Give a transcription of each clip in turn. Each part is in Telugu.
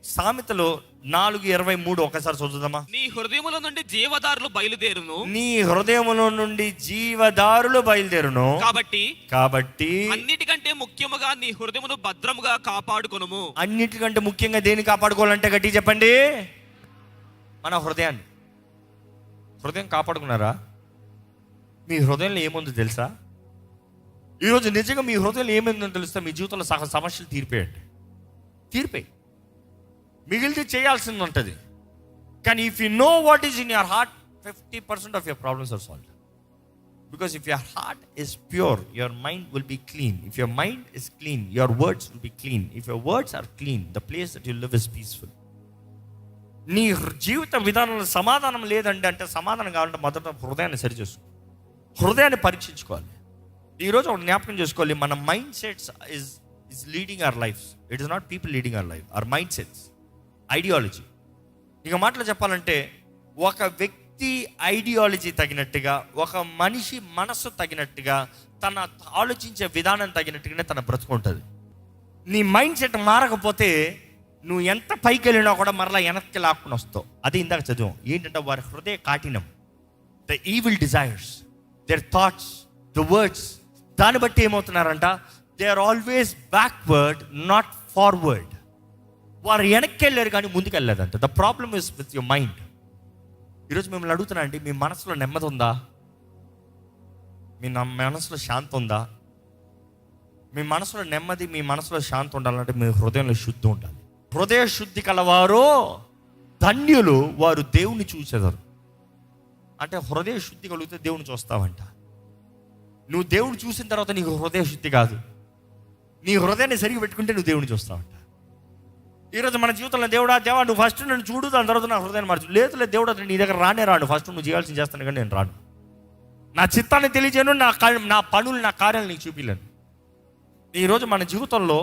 సామెతలో 4:23 ఒకసారి చదువుదామా? నీ హృదయములో నుండి జీవదారులు బయలుదేరును. నీ హృదయములో నుండి జీవదారులు బయలుదేరును. కాబట్టి అన్నిటికంటే ముఖ్యముగా నీ హృదయమును భద్రముగా కాపాడుకొనుము. అన్నిటికంటే ముఖ్యంగా దేన్ని కాపాడుకోవాలంటే గట్టి చెప్పండి. మన హృదయాన్ని. హృదయం కాపాడుకున్నారా? మీ హృదయంలో ఏముందో తెలుసా? ఈరోజు నిజంగా మీ హృదయంలో ఏమైందో తెలుస్తా, మీ జీవితంలో సగం సమస్యలు తీరిపోయి మిగిలితే చేయాల్సింది ఉంటుంది. కానీ if you know what is in your heart, 50% of your problems are solved. Because if your heart is pure, your mind will be clean. If your mind is clean, your words will be clean. If your words are clean, the place that you live is peaceful. నీ జీవిత విధానంలో సమాధానం లేదండి అంటే, సమాధానం కావాలంటే మొదట హృదయాన్ని సరిచేసుకో, హృదయాన్ని పరీక్షించుకోవాలి. ఈరోజు ఒక జ్ఞాపకం చేసుకోవాలి, మన mind sets is leading our life. It is not people leading our life, our mind sets, ideology. ఇక మాటలు చెప్పాలంటే, ఒక వ్యక్తి ఐడియాలజీ తగినట్టుగా, ఒక మనిషి మనస్సు తగినట్టుగా, తన ఆలోచించే విధానం తగినట్టుగానే తన బ్రతుకుంటుంది. నీ మైండ్ సెట్ మారకపోతే నువ్వు ఎంత పైకి వెళ్ళినా కూడా మరలా వెనక్కి లాక్కుని వస్తావు. అదే ఇందాక చదువు ఏంటంటే, వారి హృదయ కాఠినం, the evil desires, their thoughts, the words. దాన్ని బట్టి ఏమవుతున్నారంట, they are always backward, not forward. వారు వెనక్కి వెళ్ళారు కానీ ముందుకు వెళ్ళలేదంట. The problem is with your mind. ఈరోజు మిమ్మల్ని అడుగుతున్నా అండి, మీ మనసులో నెమ్మది ఉందా? మీ మనసులో శాంతి ఉందా? మీ మనసులో నెమ్మది, మీ మనసులో శాంతి ఉండాలంటే మీ హృదయంలో శుద్ధి ఉండాలి. హృదయ శుద్ధి కలవారో ధన్యులు, వారు దేవుని చూసేదారు. అంటే హృదయ శుద్ధి కలిగితే దేవుని చూస్తావంట. నువ్వు దేవుని చూసిన తర్వాత నీకు హృదయ శుద్ధి కాదు, నీ హృదయాన్ని సరిగి పెట్టుకుంటే నువ్వు దేవుని చూస్తావంట. ఈరోజు మన జీవితంలో దేవా నువ్వు ఫస్ట్ నన్ను చూడు, దాని తర్వాత నా హృదయాన్ని మార్చు. లేదు దేవుడు నీ దగ్గర రాను. ఫస్ట్ నువ్వు చేయాల్సింది చేస్తాను కానీ నేను రాను. నా చిత్తాన్ని తెలియజేయను, నా పనులు, నా కార్యాలు నీకు చూపించలేను. ఈరోజు మన జీవితంలో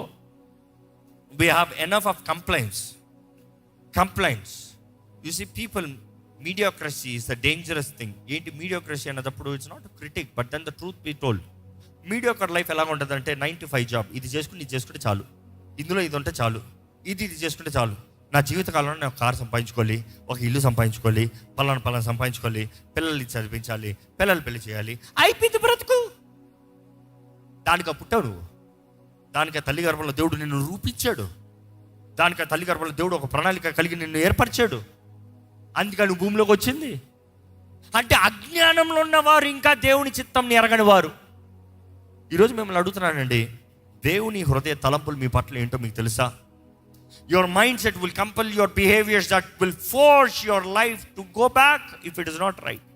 we have enough of complaints. You see, people, mediocracy is a dangerous thing. ఏంటి mediocracy అన్నప్పుడు, it's not critic, but then the truth be told. Mediocre life ఎలా ఉంటుంది అంటే, 9 to 5 జాబ్, ఇది చేసుకుంటే చాలు, ఇందులో ఇది ఉంటే చాలు, ఇది చేసుకుంటే చాలు. నా జీవితకాలంలో నేను ఒక కారు సంపాదించుకోవాలి, ఒక ఇల్లు సంపాదించుకోవాలి, పలానా సంపాదించుకోవాలి, పిల్లల్ని చదివించాలి, పిల్లలు పెళ్లి చేయాలి, అయిపోయింది బ్రతుకు. దానికి పుట్టావు నువ్వు. దానికి తల్లి గర్భంలో దేవుడు నిన్ను రూపించాడు. దానికి తల్లి గర్భంలో దేవుడు ఒక ప్రణాళిక కలిగి నిన్ను ఏర్పరిచాడు. అందుకని నువ్వు భూమిలోకి వచ్చింది. అంటే అజ్ఞానంలో ఉన్నవారు, ఇంకా దేవుని చిత్తంని ఎరగని వారు. ఈరోజు మిమ్మల్ని అడుగుతున్నానండి, దేవుని హృదయ తలంపులు మీ పట్ల ఏంటో మీకు తెలుసా? Your mind set will compel your behaviours that will force your life to go back if it is not right.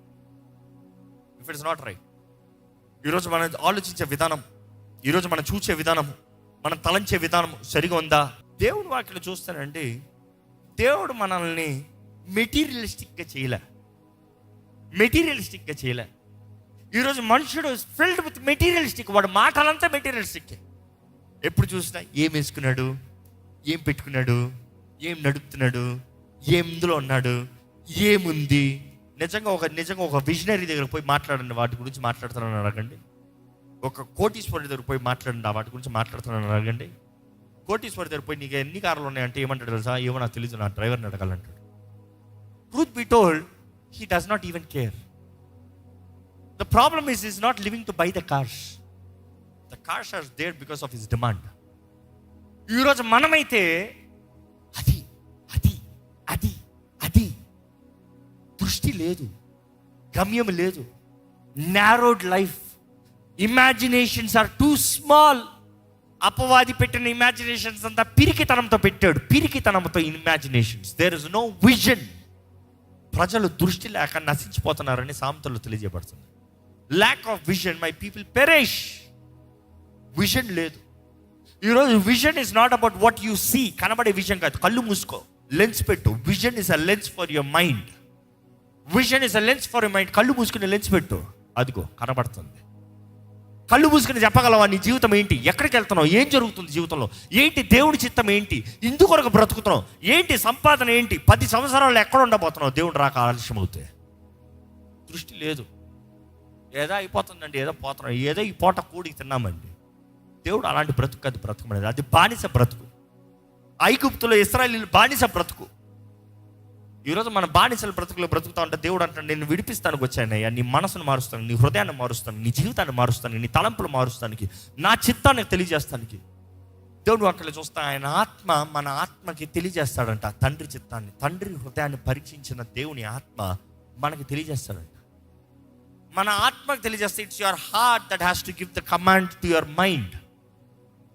ఈరోజు మనం ఆలోచించే విధానం, ఈరోజు మనం చూసే విధానం, మనం తలంచే విధానం సరిగా ఉందా? దేవుడు వాక్యలో చూస్తానండి, దేవుడు మనల్ని మెటీరియలిస్టిక్గా చేయలే. ఈరోజు మనుషుడు ఫిల్డ్ విత్ మెటీరియలిస్టిక్. వాడు మాటలంతా మెటీరియలిస్టిక్. ఎప్పుడు చూసినా ఏం వేసుకున్నాడు, ఏం పెట్టుకున్నాడు, ఏం నడుపుతున్నాడు, ఏందులో ఉన్నాడు, ఏముంది. నిజంగా ఒక విజనరీ దగ్గర పోయి మాట్లాడండి, వాటి గురించి మాట్లాడుతున్నాను అడగండి. ఒక కోటీశ్వరుడి దగ్గర పోయి మాట్లాడండి, వాటి గురించి మాట్లాడుతున్నాను అడగండి. కోటీశ్వరుడి దగ్గర పోయి నీకు ఎన్ని కార్లు ఉన్నాయంటే ఏమంటాడు తెలుసా? ఏమో నాకు తెలియదు, నా డ్రైవర్ని అడగాలంటాడు. Truth be told, he does not even care. The problem is not living to buy the cars. The cars are there because of his demand. ఈరోజు మనమైతే అది అది అది అది దృష్టి లేదు, గమ్యం లేదు, narrowed life. Imaginations are too small. అపవాది పెట్టిన ఇమాజినేషన్స్ అంతా పిరికితనంతో పెట్టాడు, పిరికితనంతో imaginations. There is no vision. ప్రజలు దృష్టి లేక నశించిపోతున్నారని సామెతల్లో తెలియజేయబడుతుంది. Lack of vision, my people perish. Vision లేదు. ఈరోజు vision is not about what you see, కనబడే విజన్ కాదు. కళ్ళు మూసుకో, లెన్స్ పెట్టు. Vision is a lens for your mind. కళ్ళు మూసుకుని లెన్స్ పెట్టు, అదిగో కనబడుతుంది. కళ్ళు మూసుకుని చెప్పగలవా నీ జీవితం ఏంటి, ఎక్కడికి వెళ్తున్నావు, ఏం జరుగుతుంది జీవితంలో, ఏంటి దేవుడి చిత్తం ఏంటి, ఇందుకొరకు బ్రతుకుతున్నావు, ఏంటి సంపాదన ఏంటి, 10 సంవత్సరాలు ఎక్కడ ఉండబోతున్నావు దేవుడు రాక ఆలస్యం అవుతే. దృష్టి లేదు. ఏదో అయిపోతుందండి, ఏదో పోతున్నాం, ఏదో ఈ పూట కూడికి తిన్నామండి. దేవుడు అలాంటి బ్రతుకు కాదు బ్రతుకుమనేది. అది బానిస బ్రతుకు, ఐగుప్తులో ఇశ్రాయేలీయులు బానిస బ్రతుకు. ఈరోజు మన బానిసల బ్రతుకులో బ్రతుకుతా ఉంటే దేవుడు అంటాడు, నేను విడిపిస్తానికి వచ్చానయ్యా, నీ మనసును మారుస్తాను, నీ హృదయాన్ని మారుస్తాను, నీ జీవితాన్ని మారుస్తాను, నీ తలంపులు మారుస్తానికి, నా చిత్తానికి తెలియజేస్తానికి. దేవుడు అక్కడ చూస్తా ఆయన ఆత్మ మన ఆత్మకి తెలియజేస్తాడంట తండ్రి చిత్తాన్ని. తండ్రి హృదయాన్ని పరీక్షించిన దేవుని ఆత్మ మనకి తెలియజేస్తాడంట. మన ఆత్మకి తెలియజేస్తే it's your heart that has to give the command to your mind.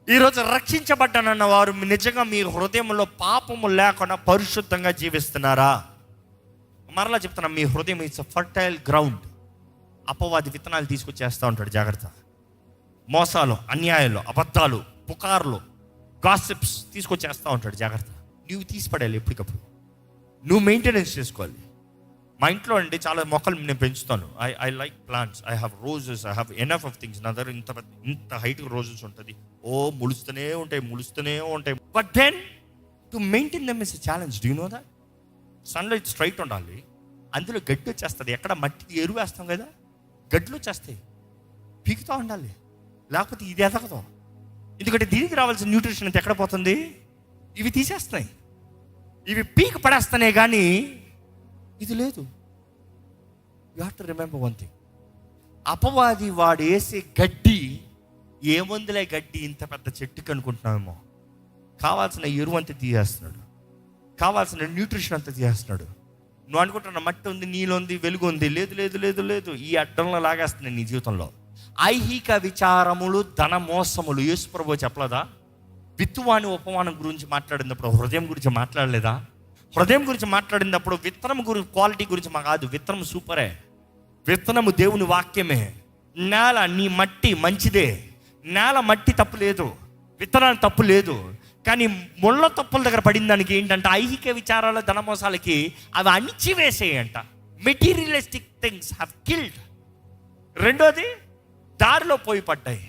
ఈరోజు రక్షించబడ్డానన్న వారు నిజంగా మీ హృదయంలో పాపము లేకుండా పరిశుద్ధంగా జీవిస్తున్నారా? మరలా చెప్తున్నా, మీ హృదయం ఇట్స్ అ ఫర్టైల్ గ్రౌండ్. అపవాది విత్తనాలు తీసుకొచ్చేస్తూ ఉంటాడు, జాగ్రత్త. మోసాలు, అన్యాయాలు, అబద్ధాలు, పుకార్లు, గాసిప్స్ తీసుకొచ్చేస్తూ ఉంటాడు, జాగ్రత్త. నువ్వు తీసిపడేయాలి ఎప్పటికప్పుడు, నువ్వు మెయింటెనెన్స్ చేసుకోవాలి. మా ఇంట్లో అండి చాలా మొక్కలు నేను పెంచుతాను. I like plants, I have roses, I have enough of things. నా దగ్గర ఇంత హైట్ రోజెస్ ఉంటుంది. ములుస్తూనే ఉంటాయి. But then to maintain them is a challenge. Do you know that? Sunlight straight ఉండాలి, అందులో గడ్డి వచ్చేస్తుంది. ఎక్కడ మట్టికి ఎరువు వేస్తాం కదా, గడ్డలు వచ్చేస్తాయి, పీకుతూ ఉండాలి, లేకపోతే ఇది ఎదగదు. ఎందుకంటే దీనికి రావాల్సిన న్యూట్రిషన్ అంతా ఎక్కడ పోతుంది? ఇవి తీసేస్తున్నాయి, ఇవి పీక పడేస్తానే కానీ ఇది లేదు. You have to remember one thing. అపవాది వాడు వేసే గడ్డి ఏముందిలే, గడ్డి ఇంత పెద్ద చెట్టుకి అనుకుంటున్నామేమో, కావాల్సిన ఎరువు అంతా తీసేస్తున్నాడు, కావాల్సిన న్యూట్రిషన్ అంతా తీసేస్తున్నాడు. నువ్వు అనుకుంటున్న మట్టి ఉంది, నీళ్ళు ఉంది, వెలుగు ఉంది. లేదు లేదు లేదు లేదు, ఈ అడ్డంలో లాగేస్తున్నాయి నీ జీవితంలో. ఐహిక విచారములు, ధన మోసములు. యేసు ప్రభువు చెప్పలేదా? విత్తువాని ఉపమానం గురించి మాట్లాడినప్పుడు హృదయం గురించి మాట్లాడలేదా? హృదయం గురించి మాట్లాడినప్పుడు విత్తనం గురించి, క్వాలిటీ గురించి మా కాదు. విత్తనం సూపరే, విత్తనము దేవుని వాక్యమే. నేల, నీ మట్టి మంచిదే, నేల మట్టి తప్పు లేదు, విత్తనాలు తప్పు లేదు. కానీ ముళ్ళ తప్పుల దగ్గర పడిన దానికి ఏంటంటే ఐహిక విచారాల, ధనమోసాలకి అవి అణిచివేసేయంట. Materialistic things have killed. రెండోది, దారిలో పోయి పడ్డాయి,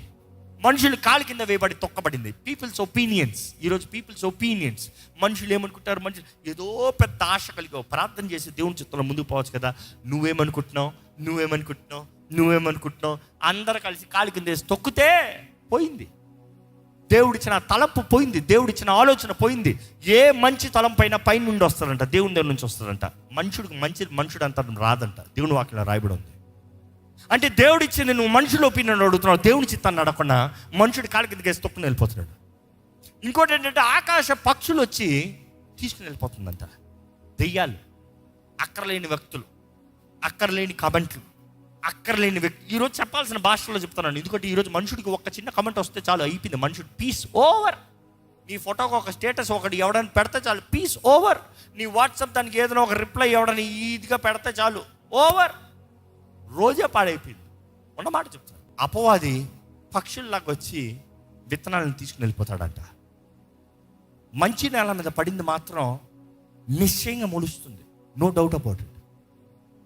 మనుషులు కాలు కింద వేయబడి తొక్కబడింది. People's opinions. ఈరోజు పీపుల్స్ ఒపీనియన్స్. మనుషులు ఏమనుకుంటారు? మనుషులు ఏదో పెద్ద ఆశ కలిగి ప్రార్థన చేసి దేవుని చిత్తంలో ముందుకు పోవచ్చు కదా. నువ్వేమనుకుంటున్నావు, అందరు కలిసి కాలు కింద వేసి తొక్కితే పోయింది. దేవుడిచ్చిన తలంపు పోయింది, దేవుడిచ్చిన ఆలోచన పోయింది. ఏ మంచి తలంపైన పైన నుండి వస్తుందంట, దేవుని దగ్గర నుంచి వస్తుందంట. మనుషుడు అంత రాదంట, దేవుని వాక్యంలో రాయబడి ఉంది. అంటే దేవుడిచ్చింది నువ్వు మనుషుల ఒపీనియన్ అడుగుతున్నావు, దేవుని చిత్తాన్ని అడగకుండా మనుషుడి కాళ్ళ కిందకి వేసి తొక్కుని వెళ్ళిపోతున్నాడు. ఇంకోటి ఏంటంటే ఆకాశ పక్షులు వచ్చి తీసుకుని వెళ్ళిపోతుందంట. దెయ్యాలు, అక్కర్లేని వ్యక్తులు, అక్కర్లేని కమెంట్లు, అక్కర్లేని వ్యక్తి. ఈరోజు చెప్పాల్సిన భాషలో చెప్తున్నాను, ఎందుకంటే ఈరోజు మనుషుడికి ఒక చిన్న కమెంట్ వస్తే చాలు, అయిపోయింది. మనుషుడు పీస్ ఓవర్. నీ ఫోటోకి ఒక స్టేటస్ ఒకటి ఎవడని పెడితే చాలు, పీస్ ఓవర్. నీ వాట్సాప్ దానికి ఏదైనా ఒక రిప్లై ఎవడని ఈజీగా పెడితే చాలు, ఓవర్. రోజే పాడైపోయింది. ఉన్నమాట చెప్తాను. అపవాది పక్షుల్లాగా వచ్చి విత్తనాలను తీసుకుని వెళ్ళిపోతాడంట. మంచి నేల మీద పడింది మాత్రం నిశ్చయంగా మొలుస్తుంది, నో డౌట్ అబౌట్ ఇట్.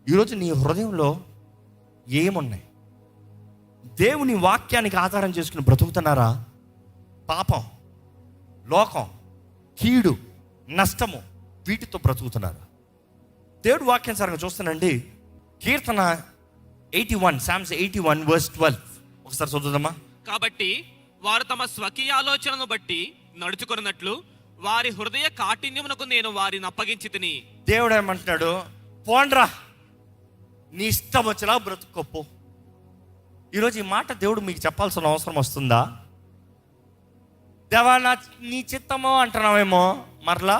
ఈరోజు నీ హృదయంలో ఏమున్నాయి? దేవుని వాక్యానికి ఆధారం చేసుకుని బ్రతుకుతున్నారా? పాపం, లోకం, కీడు, నష్టము, వీటితో బ్రతుకుతున్నారు? దేవుడు వాక్యానుసారంగా చూస్తానండి. కీర్తన 81, Psalms 81 verse 12 ఒకసారి చదువుదామా? కాబట్టి వారు తమ స్వకీయ ఆలోచనను బట్టి నడుచుకున్నట్లు వారి హృదయ కాఠిన్యమునకు నేను వారిని అప్పగించితిని. దేవుడు ఏమంటున్నాడు? పోండ్రా, నీ ఇష్టం వచ్చేలా బ్రతుకోపో. ఈరోజు ఈ మాట దేవుడు మీకు చెప్పాల్సిన అవసరం వస్తుందా? దేవా నీ చిత్తమో అంటున్నావేమో. మరలా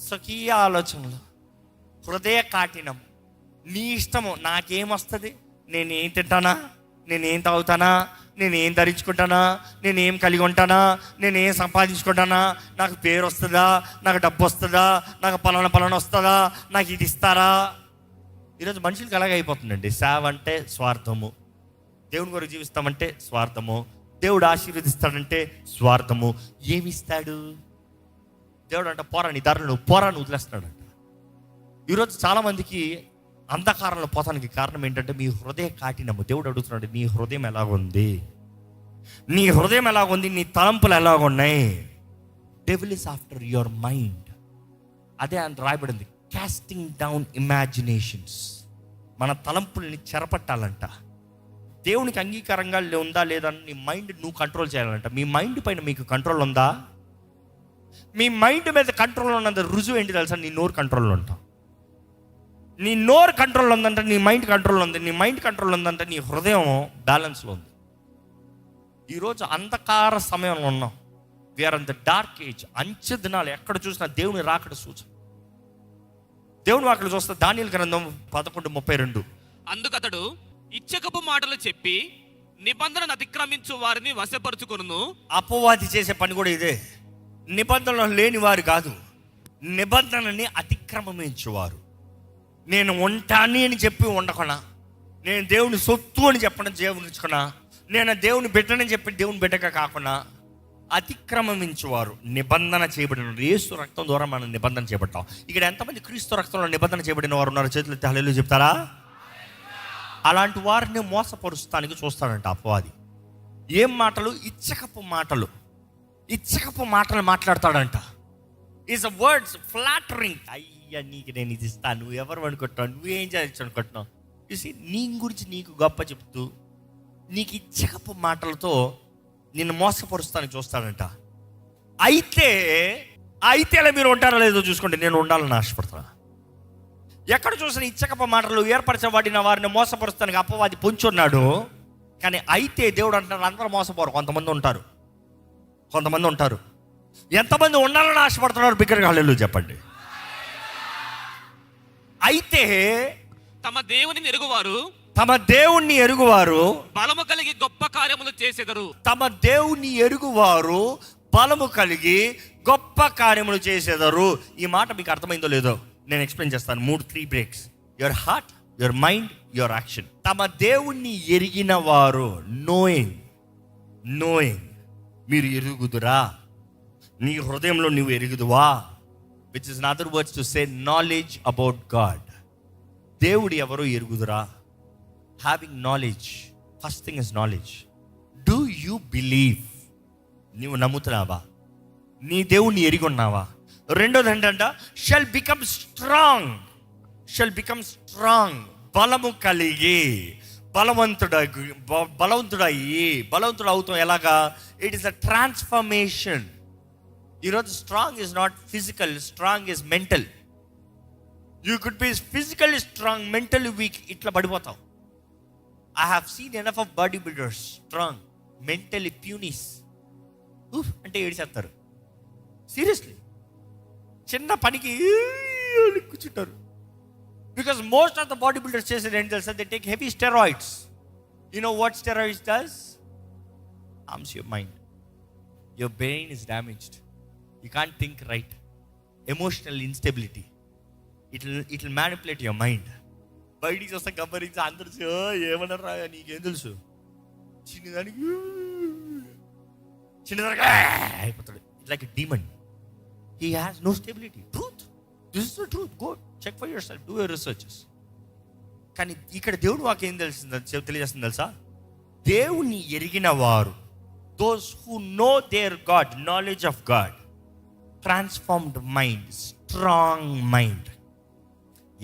స్వకీయ ఆలోచనలు, హృదయ కాఠినం, నీ ఇష్టము. నాకేమొస్తుంది? నేనేం తింటానా, నేనేం తాగుతానా, నేనేం ధరించుకుంటానా, నేనేం కలిగి ఉంటానా, నేనేం సంపాదించుకుంటానా, నాకు పేరు వస్తుందా, నాకు డబ్బు వస్తుందా, నాకు పలానా వస్తుందా, నాకు ఇది ఇస్తారా? ఈరోజు మనుషులకి అలాగే అయిపోతుందండి. సేవ అంటే స్వార్థము, దేవుని కొరకు జీవిస్తామంటే స్వార్థము, దేవుడు ఆశీర్వదిస్తాడంటే స్వార్థము. ఏమిస్తాడు దేవుడు? అంటే పోరా, నీ దారిలో నువ్వు పోరా అని వదిలేస్తాడంట. ఈరోజు చాలామందికి అంధకారంలో పోతానికి కారణం ఏంటంటే మీ హృదయ కాఠినము. దేవుడు అడుగుతున్నాడు, నీ హృదయం ఎలాగుంది? నీ హృదయం ఎలాగుంది? నీ తలంపులు ఎలాగున్నాయి? Devil is after your mind. అదే అని రాయబడింది, కాస్టింగ్ డౌన్ ఇమాజినేషన్స్. మన తలంపుల్ని చెరపట్టాలంట. దేవునికి అంగీకారంగా ఉందా లేదా నీ మైండ్ నువ్వు కంట్రోల్ చేయాలంట. మీ మైండ్ పైన మీకు కంట్రోల్ ఉందా? మీ మైండ్ మీద కంట్రోల్ ఉన్నంత రుజువు ఏంటి తెలుసా? నీ నోరు కంట్రోల్లో ఉంటాం. నీ నోరు కంట్రోల్ ఉందంటే నీ మైండ్ కంట్రోల్ ఉంది. నీ మైండ్ కంట్రోల్ ఉందంటే నీ హృదయం బ్యాలెన్స్లో ఉంది. ఈరోజు అంధకార సమయంలో ఉన్నాం. We are in the dark age. అంచె దినాలు. ఎక్కడ చూసినా దేవుని రాకడ సూచన. దేవుని వాక్యం చూస్తే దానియేలు గ్రంథం 11:32. అందుకతడు ఇచ్చకపు మాటలు చెప్పి నిబంధనను అతిక్రమించు వారిని వశపరుచుకొనును. అపవాది చేసే పని కూడా ఇదే. నిబంధనలు లేని వారు కాదు, నిబంధనని అతిక్రమించేవారు. నేను ఉంటాను అని చెప్పి ఉండకున్నా, నేను దేవుని సొత్తు అని చెప్పడం దేవునిచ్చుకున్నా, నేను దేవుని బిడ్డనని చెప్పి దేవుని బిడ్డగా కాకుండా అతిక్రమించేవారు. నిబంధన చేయబడిన యేసు రక్తం ద్వారా మనం నిబంధన చేపట్టాం. ఇక్కడ ఎంతమంది క్రీస్తు రక్తంలో నిబంధన చేయబడిన వారు ఉన్నారు? చేతులు ఎత్తి హల్లెలూయా చెప్తారా? అలాంటి వారిని మోసపరుస్తానికి చూస్తాడంట అపవాది. ఏం మాటలు? ఇచ్చకపు మాటలు. ఇచ్చకపు మాటలు మాట్లాడతాడంట. Is a words flattering. అయ్యా నీకు నేను ఇది ఇస్తాను, నువ్వు ఎవరు అనుకుంటున్నావు, నువ్వేం చేయొచ్చు అనుకుంటున్నావు. చూసి నీ గురించి నీకు గొప్ప చెప్తూ నీకు ఇచ్చకపు మాటలతో నిన్ను మోసపరుస్తానికి చూస్తాడంట. అయితే అలా మీరు ఉంటారో లేదో చూసుకోండి. నేను ఉండాలని ఆశపడతాను. ఎక్కడ చూసిన ఇచ్చకప మాటలు ఏర్పరచబడిన వారిని మోసపరుస్తానికి అపవాది పొంచున్నాడు. కానీ అయితే దేవుడు అంటున్నాడు అందరూ మోసపోరు. కొంతమంది ఉంటారు. ఎంతమంది ఉండాలని ఆశపడుతున్నారు? బిగ్గరగా హల్లెలూయా చెప్పండి. అయితే తమ దేవుని ఎరుగువారు బలము కలిగి గొప్ప కార్యములు చేసెదరు. తమ దేవుని ఎరుగువారు బలము కలిగి గొప్ప కార్యములు చేసేదారు. ఈ మాట మీకు అర్థమైందో లేదో నేను ఎక్స్ప్లెయిన్ చేస్తాను. 3 breaks. Your heart, your mind, your action. తమ దేవుణ్ణి ఎరిగిన వారు, నోయింగ్. మీరు ఎరుగుదురా? నీ హృదయంలో నువ్వు ఎరుగుదువా? Which is in other words to say knowledge about God. దేవుడు ఎవరో ఎరుగుదురా? Having knowledge. First thing is knowledge. Do you believe? నువ్వు నమ్ముతున్నావా? నీ దేవుణ్ణి ఎరిగి ఉన్నావా? రెండోది ఏంటంట, షల్ బికమ్ స్ట్రాంగ్. బలము కలిగి బలవంతుడు అవుతాం. ఎలాగా? It is a transformation. ఈరోజు strong is not physical, strong is mental. You could be physically strong, mentally weak. ఇట్లా పడిపోతావు. I have seen enough of body builders strong, mentally puny అంటే ఏడిచేస్తారు. సీరియస్లీ చిన్న పనికి కూర్చుంటారు. Because most of the body builders చేసేది ఏంటి తెలుసా? They take heavy steroids. You know what steroids does? harms your mind. Your brain is damaged. You can't think right. Emotional instability. It will manipulate your mind. బయటికి చూస్తే గబ్బరించి అందరూ ఏమన్నారా నీకేం తెలుసు, చిన్నదానికి అయిపోతాడు. Like a demon. He has no stability. Truth. This is the truth. Go check for yourself. Do your researches. కానీ ఇక్కడ దేవుడు వాక్యం ఏం తెలియజేస్తుంది తెలుసా? దేవుని ఎరిగిన వారు, those who know their God, knowledge of God, transformed mind, strong mind.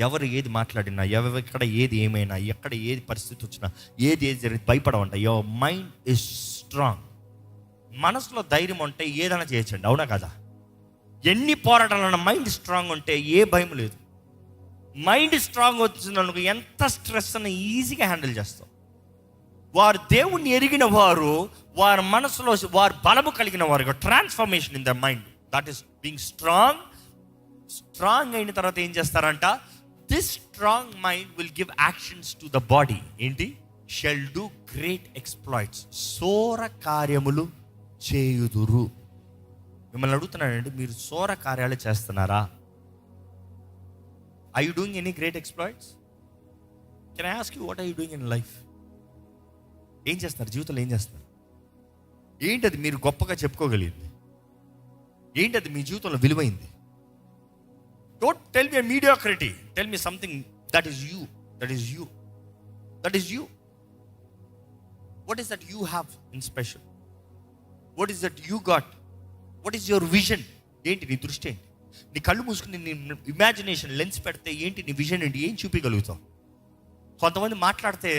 ఎవరు ఏది మాట్లాడినా, ఎక్కడ ఏది ఏమైనా, ఎక్కడ ఏది పరిస్థితి వచ్చినా, ఏది జరిగి భయపడవంట. Your mind is strong. మనసులో ధైర్యం ఉంటే ఏదైనా చేయొచ్చండి, అవునా కదా? ఎన్ని పోరాటాలన్నా మైండ్ స్ట్రాంగ్ ఉంటే ఏ భయం లేదు. మైండ్ స్ట్రాంగ్ వచ్చిందనుకో ఎంత స్ట్రెస్ అన్న ఈజీగా హ్యాండిల్ చేస్తాం. వారు దేవుణ్ణి ఎరిగిన వారు, వారి మనసులో వారు బలము కలిగిన వారు. Transformation in the mind, that is being strong. Strong అయిన తర్వాత ఏం చేస్తారంట? This strong mind will give actions to the body. ఏంటి? Shall do great exploits. సోర కార్యములు చేయుదురు. మిమ్మల్ని అడుగుతున్నానండి, మీరు సోర కార్యాలు చేస్తున్నారా? Are you doing any great exploits? Can I ask you, what are you doing in life? ఏం చేస్తున్నారు జీవితంలో? ఏం చేస్తున్నారు? ఏంటది మీరు గొప్పగా చెప్పుకోగలిగింది? ఏంటది మీ జీవితంలో విలువైంది? Don't tell me a mediocrity. Tell me something that is you. That is you. That is you. What is that you have in special? What is that you got? What is your vision? ఏంటి నీ దృష్టి? ఏంటి? నీ కళ్ళు మూసుకుని నీ ఇమాజినేషన్ లెన్స్ పెడితే ఏంటి నీ విజన్ ఏంటి? ఏం చూపించగలుగుతావు? కొంతమంది మాట్లాడితే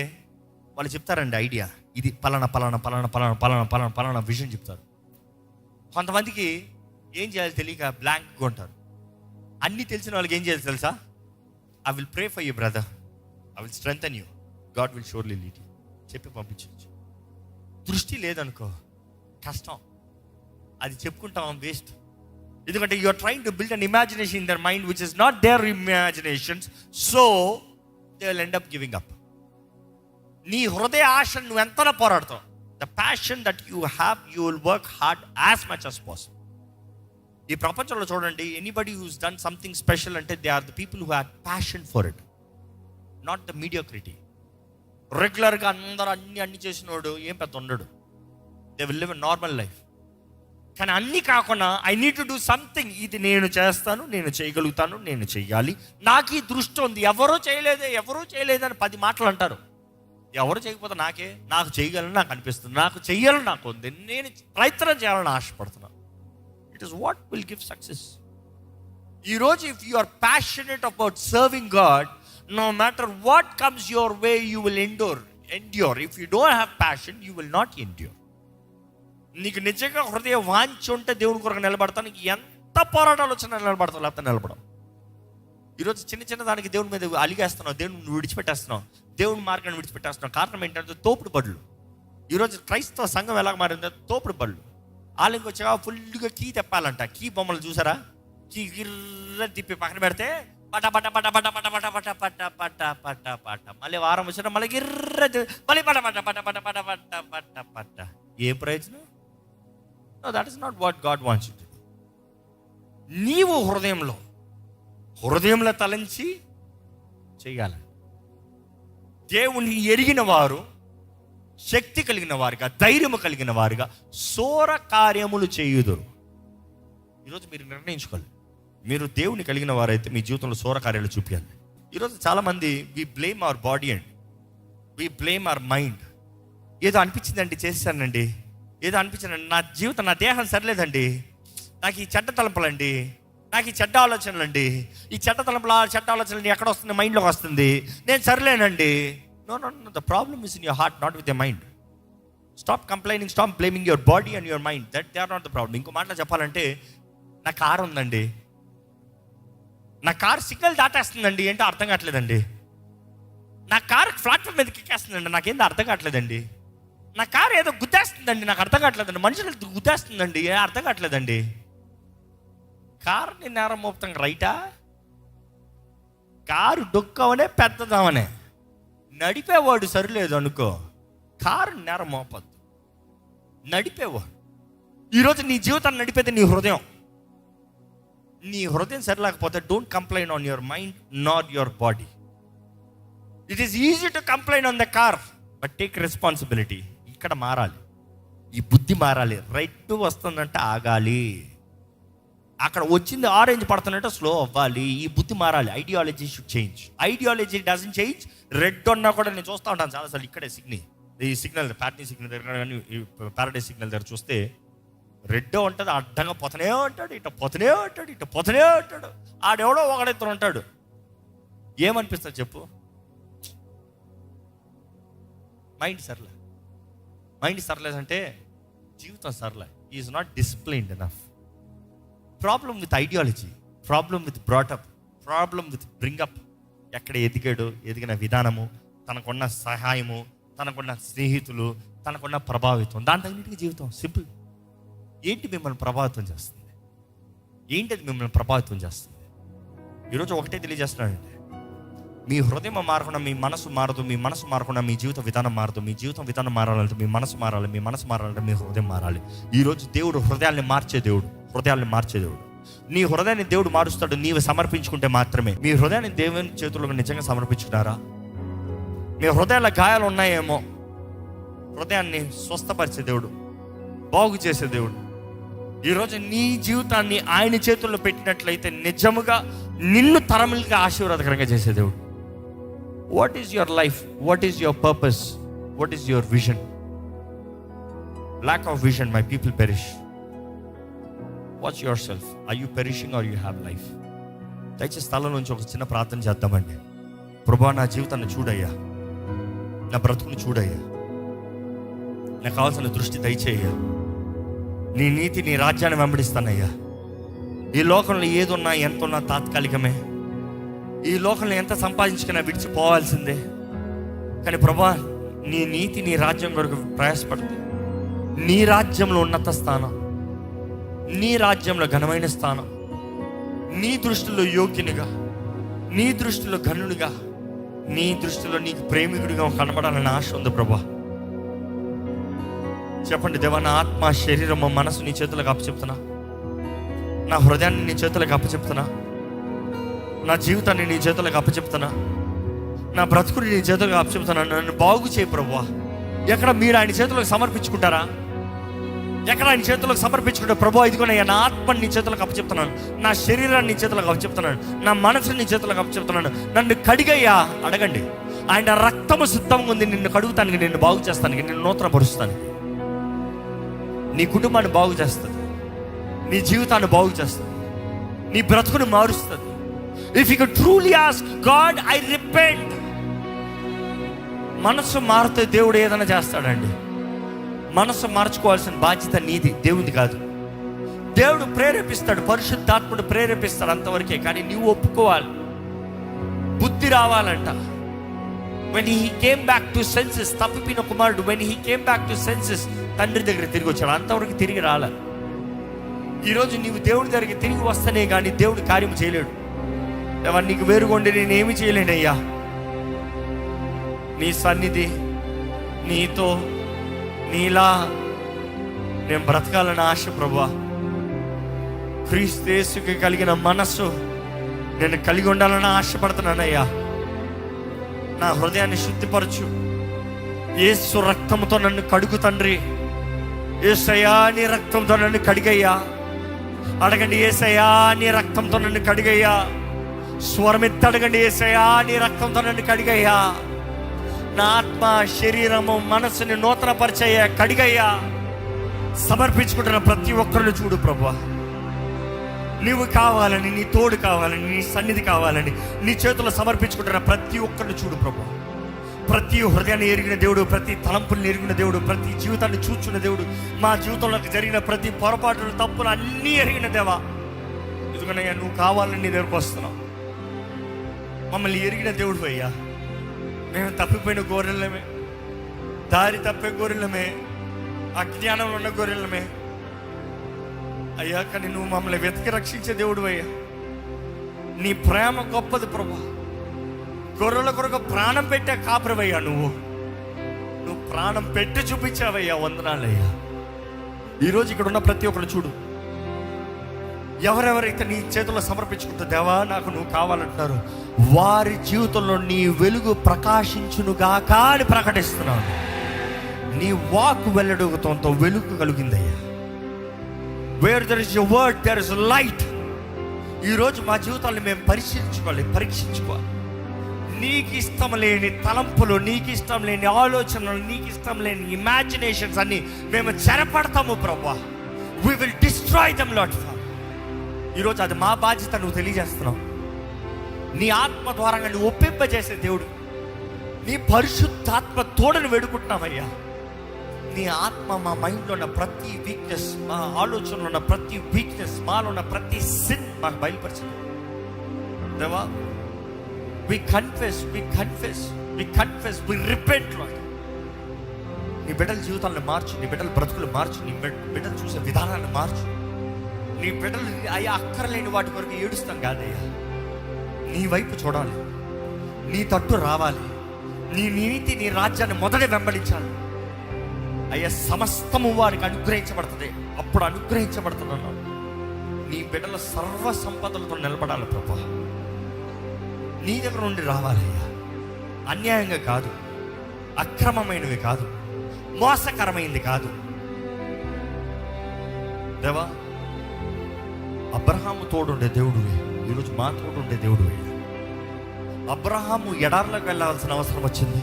వాళ్ళు చెప్తారండి ఐడియా, ఇది పలానా పలానా పలానా పలానా పలానా పలానా పలానా విజన్ చెప్తారు. కొంతమందికి ఏం చేయాలి తెలియక బ్లాంక్గా ఉంటారు. అన్నీ తెలిసిన వాళ్ళకి ఏం చేయాలి తెలుసా? I will pray for you brother, I will strengthen you, God will surely lead you చెప్పి పంపించవచ్చు. దృష్టి లేదనుకో కష్టం, అది చెప్పుకుంటాం వేస్ట్. ఎందుకంటే you are trying to build an imagination in their mind which is not their imaginations, so they will end up giving up. నీ హృదయ ఆశ నువ్వు ఎంతలా పోరాడతావు, the passion that you have, you will work hard as much as possible. ఈ ప్రపంచంలో చూడండి, anybody who's done something special అంటే they are the people who have passion for it, not the mediocrity. రెగ్యులర్గా అందరూ అన్ని చేసినోడు ఏం పెద్ద ఉండడు. They will live a normal life. కానీ అన్నీ కాకుండా I need to do something, ఇది నేను చేస్తాను, నేను చేయగలుగుతాను, నేను చెయ్యాలి, నాకు ఈ దృష్టి ఉంది, ఎవరూ చేయలేదని 10 మాటలు అంటారు. ఎవరు చేయకపోతే నాకు చేయగలను, నాకు అనిపిస్తుంది, నాకు చెయ్యాలని నాకు ఉంది, నేను ప్రయత్నం చేయాలని ఆశపడుతున్నాను. It is what will give success. ఈరోజు if you are passionate about serving God, no matter what comes your way, you will endure. If you don't have passion, you will not endure. నీకు నిజంగా హృదయ వాంఛ ఉంటే దేవుని కొరకు నిలబడతాను, ఎంత పోరాటాలు వచ్చినా నిలబడతావు, లేకపోతే నిలబడవు. ఈరోజు చిన్న దానికి దేవుని మీద అలిగేస్తున్నావు, దేవుని విడిచిపెట్టేస్తున్నావు, దేవుని మార్గాన్ని విడిచిపెట్టేస్తున్నావు. కారణం ఏంటంటే తోపుడు బడులు. ఈరోజు క్రైస్తవ సంఘం ఎలా మారిందో తోపుడు బడులు. వాళ్ళకి వచ్చా ఫుల్గా కీ తెప్పాలంట. కీ బొమ్మలు చూసారా? కీ గిర్ర తిప్పి పక్కన పెడితే పట పట పట పట పట పట పట పట పట పట పట, మళ్ళీ వారం వచ్చిన మళ్ళీ గిర్ర మళ్ళీ పట పట పట పట పట పట పట పట. ఏ ప్రయోజనం? No, that is not what God wants you to do. నీవు హృదయంలో తలంచి చేయాలి. దేవుని ఎరిగిన వారు, శక్తి కలిగిన వారుగా, ధైర్యము కలిగిన వారుగా సోర కార్యములు చేయుదురు. ఈరోజు మీరు నిర్ణయించుకోవాలి, మీరు దేవుని కలిగిన వారైతే మీ జీవితంలో సోర కార్యాలు చూపించాలి. ఈరోజు చాలామంది వి బ్లేమ్ అవర్ బాడీ అండి, వి బ్లేమ్ అవర్ మైండ్. ఏదో అనిపించిందండి చేశానండి, ఏదో అనిపించిందండి, నా జీవితం, నా దేహం సరిలేదండి, నాకు ఈ చెడ్డ తలంపులండి, నాకు ఈ చెడ్డ ఆలోచనలండి, ఈ చెడ్డ ఆలోచనలు ఎక్కడ వస్తుంది? మైండ్లోకి వస్తుంది. నేను సరిలేనండి. No, the problem is in your heart, not with your mind. Stop complaining, stop blaming your body and your mind. They are not the problem. ఇంకో మాటలో చెప్పాలంటే, నా కారు ఉందండి, నా కారు సిగ్నల్ దాటేస్తుందండి, ఏంటో అర్థం కావట్లేదండి. నా కారు ప్లాట్ఫామ్ మీదకి ఎక్కేస్తుందండి, నాకేందో అర్థం కావట్లేదండి. నా కారు ఏదో గుద్దేస్తుందండి, నాకు అర్థం కావట్లేదండి. మనుషులు గుద్దేస్తుందండి, అర్థం కావట్లేదండి. కారుని నేరం మోపుతాం రైటా? కారు డొక్కవనే పెద్దదామనే. నడిపేవాడు సరిలేదు అనుకో, కారు నేరం మోపద్దు, నడిపేవాడు. ఈరోజు నీ జీవితాన్ని నడిపేది నీ హృదయం. నీ హృదయం సరిలేకపోతే don't complain on your mind not your body. It is easy to complain on the car, but take responsibility. ఇక్కడ మారాలి, ఈ బుద్ధి మారాలి. రెడ్ వస్తుందంటే ఆగాలి, అక్కడ వచ్చింది ఆరెంజ్ పడుతున్నట్టు స్లో అవ్వాలి. ఈ బుద్ధి మారాలి. Ideology should change. Ideology doesn't change. Red ఉన్నా కూడా నేను చూస్తూ ఉంటాను చాలాసార్లు. ఇక్కడే ఈ సిగ్నల్ ప్యాటర్నీ సిగ్నల్ దగ్గర కానీ ప్యారడైజ్ సిగ్నల్ దగ్గర చూస్తే రెడ్ ఉంటుంది, అడ్డంగా పోతనే ఉంటాడు, ఇటు పోతనే ఉంటాడు. ఆడెవడో ఒకడెత్తున ఉంటాడు. ఏమనిపిస్తుంది చెప్పు? మైండ్ సర్లేదంటే జీవితం సర్లే. Is not disciplined enough. Problem with ideology, problem with brought up, problem with bring up. ఎక్కడ ఎదిగిన విధానము, తనకున్న సహాయము, తనకున్న స్నేహితులు, తనకున్న ప్రభావితం, దాని తగినట్టుగా జీవితం. సింపుల్. ఏంటి మిమ్మల్ని ప్రభావితం చేస్తుంది? ఏంటది మిమ్మల్ని ప్రభావితం చేస్తుంది? ఈరోజు ఒకటే తెలియజేస్తున్నానండి, మీ హృదయం మారకుండా మీ మనసు మారదు, మీ మనసు మారకుండా మీ జీవిత విధానం మారదు. మీ జీవితం విధానం మారాలంటే మీ మనసు మారాలి, మీ మనసు మారాలంటే మీ హృదయం మారాలి. ఈరోజు దేవుడు హృదయాల్ని మార్చే దేవుడు. నీ హృదయాన్ని దేవుడు మారుస్తాడు, నీవు సమర్పించుకుంటే మాత్రమే. మీ హృదయాన్ని దేవుని చేతుల్లో నిజంగా సమర్పించుకున్నారా? మీ హృదయాల గాయాలు ఉన్నాయేమో, హృదయాన్ని స్వస్థపరిచే దేవుడు, బాగు చేసే దేవుడు. ఈరోజు నీ జీవితాన్ని ఆయన చేతుల్లో పెట్టినట్లయితే నిజముగా నిన్ను తరములుగా ఆశీర్వాదకరంగా చేసే దేవుడు. What is your life? What is your purpose? What is your vision? lack of vision my people perish. Watch yourself. Are you perishing or you have life? దయచేసి స్థలం నుంచి ఒక చిన్న ప్రార్థన చేద్దామండి. ప్రభువా, నా జీవితాన్ని చూడయ్యా, నా బ్రతుకుని చూడయ్యా, నాకు కావాల్సిన దృష్టి దయచేయ్యా. నీ నీతి, నీ రాజ్యాన్ని వెంబడిస్తానయ్యా. ఈ లోకంలో ఏదున్నా ఎంత ఉన్నా తాత్కాలికమే. ఈ లోకంలో ఎంత సంపాదించుకున్నా విడిచిపోవాల్సిందే. కానీ ప్రభా, నీ నీతి, నీ రాజ్యం కొరకు ప్రయాసపడుతుంది. నీ రాజ్యంలో ఉన్నత స్థానం, నీ రాజ్యంలో ఘనమైన స్థానం, నీ దృష్టిలో యోగ్యునిగా, నీ దృష్టిలో ఘనునిగా, నీ దృష్టిలో నీకు ప్రేమికుడిగా కనబడాలని ఆశ ఉంది ప్రభా. చెప్పండి, దేవా, నా ఆత్మ, శరీరము, మనసు నీ చేతులకు అప్పచెప్తున్నా. నా హృదయాన్ని నీ చేతులకు అప్పచెప్తున్నా. నా జీవితాన్ని నీ చేతులకు అప్పచెప్తున్నా. నా బ్రతుకుని నీ చేతులకు అప్పచెప్తున్నా. నన్ను బాగు చేయి ప్రభువా. ఎక్కడ మీరు ఆయన చేతులకు సమర్పించుకుంటారా? ఎక్కడ ఆయన చేతులకు సమర్పించుకుంటే, ప్రభు ఇదిగోనయ్యా, నా ఆత్మని నీ చేతులకు అప్పచెప్తున్నాను, నా శరీరాన్ని నీ చేతులకు అప్పచెప్తున్నాను, నా మనసుని నీ చేతులకు అప్పచెప్తున్నాను, నన్ను కడిగయ్యా. అడగండి, ఆయన రక్తము సిద్ధంగా ఉంది నిన్ను కడుగుతానికి, నిన్ను బాగు చేస్తానికి, నిన్ను నూతనపరుస్తానికి. నీ కుటుంబాన్ని బాగు చేస్తుంది, నీ జీవితాన్ని బాగు చేస్తుంది, నీ బ్రతుకుని మారుస్తుంది. If you can truly ask God, I repent. మనసు మారితే దేవుడు ఏదైనా చేస్తాడండి. మనసు మార్చుకోవాల్సిన బాధ్యత నీది, దేవుడిది కాదు. దేవుడు ప్రేరేపిస్తాడు, పరిశుద్ధాత్ముడు ప్రేరేపిస్తాడు, అంతవరకే. కానీ నీవు ఒప్పుకోవాలి, బుద్ధి రావాలంట. when he came back to senses, తప్పిపోయిన కుమారుడు when he came back to senses, తండ్రి దగ్గర తిరిగి వచ్చాడు. అంతవరకు తిరిగి రాలే. ఈరోజు నీవు దేవుడి దగ్గరికి తిరిగి వస్తేనే కానీ దేవుడు కార్యం చేయలేడు. ఎవరు నీకు వేరుగొండి నేనేమి చేయలేనయ్యా. నీ సన్నిధి, నీతో, నీలా నేను బ్రతకాలని ఆశ ప్రభువా. క్రీస్తు యేసుకి కలిగిన మనస్సు నేను కలిగి ఉండాలని ఆశపడుతున్నానయ్యా. నా హృదయాన్ని శుద్ధిపరచు. యేసు రక్తంతో నన్ను కడుగు తండ్రి. యేసయ్యా, నీ రక్తంతో నన్ను కడిగయ్యా. అడగండి, యేసయ్యా, నీ రక్తంతో నన్ను కడిగయ్యా. స్వరమెత్తి అడగండి, యేసయ్యా, నీ రక్తంతో నన్ను కడిగయ్యా. నా ఆత్మ, శరీరము, మనసుని నూతనపరిచయ్యా, కడిగయ్యా. సమర్పించుకుంటున్న ప్రతి ఒక్కరిని చూడు ప్రభువా. నీవు కావాలని, నీ తోడు కావాలని, నీ సన్నిధి కావాలని నీ చేతుల్లో సమర్పించుకుంటున్న ప్రతి ఒక్కరిని చూడు ప్రభువా. ప్రతి హృదయాన్ని ఎరిగిన దేవుడు, ప్రతి తలంపుల్ని ఎరిగిన దేవుడు, ప్రతి జీవితాన్ని చూచున్న దేవుడు, మా జీవితంలో జరిగిన ప్రతి పొరపాటులు, తప్పులు అన్నీ ఎరిగిన దేవా. ఎందుకనయ్యా, నువ్వు కావాలని నీ దగ్గరకు వస్తున్నావు. మమ్మల్ని ఎరిగిన దేవుడు అయ్యా. మేము తప్పిపోయిన గొర్రెలమే, దారి తప్పే గొర్రెలమే, అజ్ఞానంలో ఉన్న గొర్రెలమే అయ్యా. కానీ నువ్వు మమ్మల్ని వెతికి రక్షించే దేవుడు అయ్యా. నీ ప్రేమ గొప్పది ప్రభా. గొర్రెల కొరకు ప్రాణం పెట్టే కాపురవయ్యా. నువ్వు ప్రాణం పెట్టి చూపించావయ్యా. వందనాలయ్యా. ఈరోజు ఇక్కడ ఉన్న ప్రతి ఒక్కరు చూడు, ఎవరెవరైతే నీ చేతుల్లో సమర్పించుకుంటూ దేవా నాకు నువ్వు కావాలంటున్నారు, వారి జీవితంలో నీ వెలుగు ప్రకాశించునుగాక అని ప్రకటిస్తున్నాను. నీ వాక్ వెల్లడుగుతంతో వెలుగు కలిగిందయ్యా. Where there is your word there is light. ఈరోజు మా జీవితాన్ని మేము పరీక్షించుకోవాలి. నీకు ఇష్టం లేని తలంపులు, నీకు ఇష్టం లేని ఆలోచనలు, నీకు ఇష్టం లేని ఇమాజినేషన్స్ అన్ని మేము చెరపడతాము ప్రభా. We will destroy them lord. ఈరోజు అది మా బాధ్యత, నువ్వు తెలియజేస్తున్నావు. నీ ఆత్మ ద్వారా నువ్వు ఒప్పింపజేసే దేవుడు, నీ పరిశుద్ధాత్మ తోడని వేడుకుంటున్నామయ్యా. నీ ఆత్మ మా మైండ్లో ఉన్న ప్రతి వీక్నెస్, మా ఆలోచనలో ఉన్న ప్రతి వీక్నెస్, మాలో ఉన్న ప్రతి సిన్ మాకు బయలుపరిచింది దేవా. we confess, we repent Lord. నీ బిడ్డల జీవితాలను మార్చు, నీ బిడ్డల బ్రతుకులు మార్చు, నీ బిడ్డలు చూసే విధానాన్ని మార్చు. నీ బిడ్డలు అయ్యా అక్కర్లేని వాటి వరకు ఏడుస్తాం కాదయ్యా. నీ వైపు చూడాలి, నీ తట్టు రావాలి, నీ నీతి, నీ రాజ్యాన్ని మొదట వెంబడించాలి అయ్యా. సమస్తము వారికి అనుగ్రహించబడుతుంది. అప్పుడు అనుగ్రహించబడుతున్నాను. నీ బిడ్డల సర్వ సంపదలతో నిలబడాలి ప్రభా. నీ దగ్గర నుండి రావాలయ్యా. అన్యాయంగా కాదు, అక్రమమైనవి కాదు, మోసకరమైనది కాదు దేవా. అబ్రహాము తోడుండే దేవుడు, ఈరోజు మా తోడుండే దేవుడు. అబ్రహాము ఎడార్లోకి వెళ్ళాల్సిన అవసరం వచ్చింది,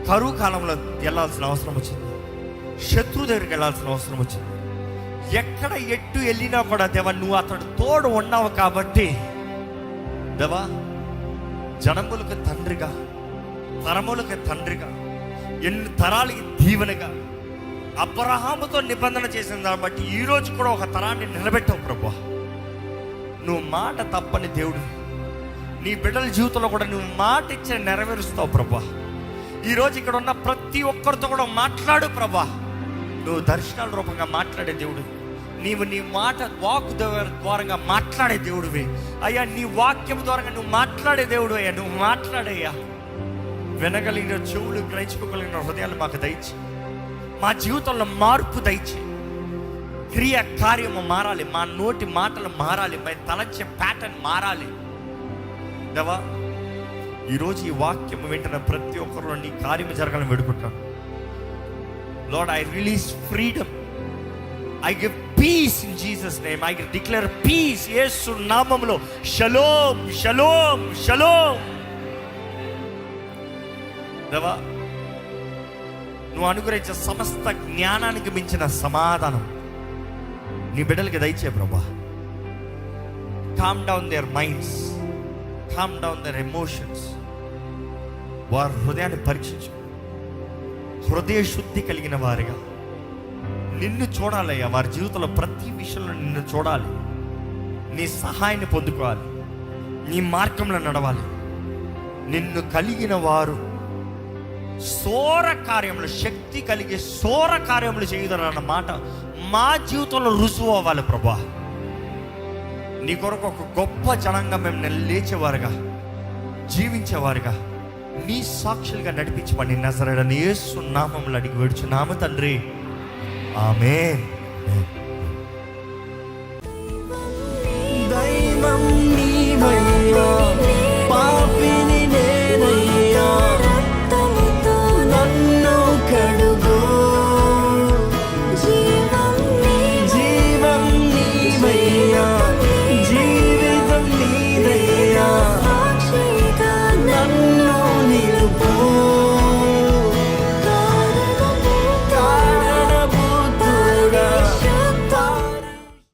కరువు కాలంలో వెళ్ళాల్సిన అవసరం వచ్చింది, శత్రు దగ్గరికి వెళ్ళాల్సిన అవసరం వచ్చింది. ఎక్కడ ఎట్టు వెళ్ళినా కూడా దేవా నువ్వు అతడు తోడు ఉన్నావు కాబట్టి దేవా, జనములకు తండ్రిగా, తరములకు తండ్రిగా, ఎన్ని తరాలకి దీవెనగా అబ్రహాముతో నిబంధన చేసిన దాన్ని బట్టి ఈరోజు కూడా ఒక తరాన్ని నిలబెట్టావు ప్రభా. నువ్వు మాట తప్పని దేవుడు. నీ బిడ్డల జీవితంలో కూడా నువ్వు మాట ఇచ్చి నెరవేరుస్తావు ప్రభా. ఈరోజు ఇక్కడ ఉన్న ప్రతి ఒక్కరితో కూడా మాట్లాడు ప్రభా. నువ్వు దర్శనాల రూపంగా మాట్లాడే దేవుడు. నీవు నీ మాట వాక్ ద్వారంగా మాట్లాడే దేవుడివి అయ్యా. నీ వాక్యం ద్వారా నువ్వు మాట్లాడే దేవుడు అయ్యా. నువ్వు మాట్లాడయ్యా. వినగలిగిన చెవులు, గ్రహించుకోగలిగిన హృదయాలు మాకు దయచి, మా జీవితంలో మార్పు దయచి, క్రియ కార్యము మారాలి, మా నోటి మాటలు మారాలి, మేము తలంచే ప్యాటర్న్ మారాలి దేవా. ఈరోజు ఈ వాక్యం వింటున్న ప్రతి ఒక్కరిలో నీ కార్యము జరగాలని వేడుకుంటాను. Lord, I release freedom, I give peace in Jesus' name. I declare peace. యేసు నామములో షలోమ్ షలోమ్ షలోమ్. దేవా, నువ్వు అనుగ్రహించే సమస్త జ్ఞానానికి మించిన సమాధానం నీ బిడ్డలకి దయచే ప్రభా. Calm down there minds, calm down there emotions. వారి హృదయాన్ని పరీక్షించు. హృదయ శుద్ధి కలిగిన వారిగా నిన్ను చూడాలయ్యా. వారి జీవితంలో ప్రతి విషయంలో నిన్ను చూడాలి, నీ సహాయాన్ని పొందుకోవాలి, నీ మార్గంలో నడవాలి. నిన్ను కలిగిన వారు సోర కార్యములు, శక్తి కలిగే సోర కార్యములు చేయుదన్న మాట మా జీవితంలో రుజువు అవ్వాలి ప్రభా. నీ కొరకు ఒక గొప్ప జనంగా మేము లేచేవారుగా, జీవించేవారుగా, నీ సాక్షులుగా నడిపించమని నజరేయుడైన యేసు నామములో అడిగి వేడుచున్నాము తండ్రి. ఆమేన్.